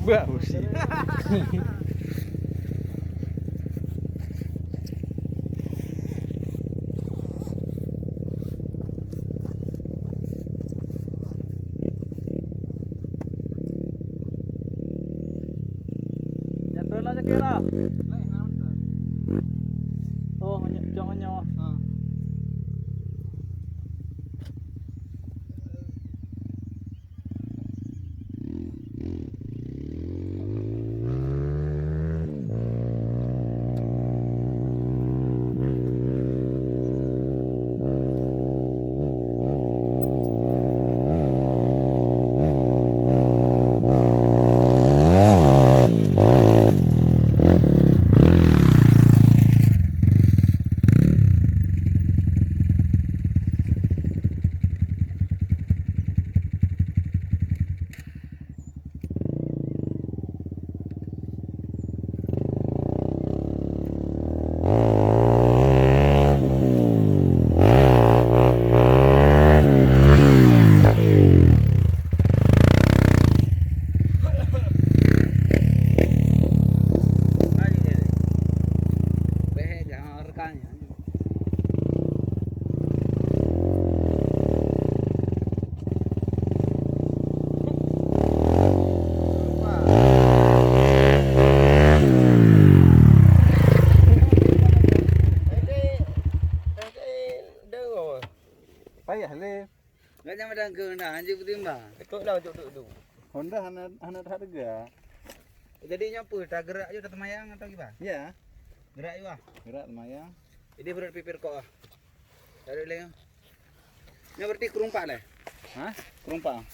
Bau sih. Jatuh aja kira. Oh, jangan nyawa. Payah le. Enggak nyampe dah ke dah anjing bertimbang. Ikut dah duduk dulu. Honda anak harga. Jadi nyapa dah gerak je dah temayang atau gimana? Ya, Gerak je bah. gerak lumayan. Ini berat pipir kok ah. Dari leh. Ini berarti kerumpak leh. Hah? Kerumpang.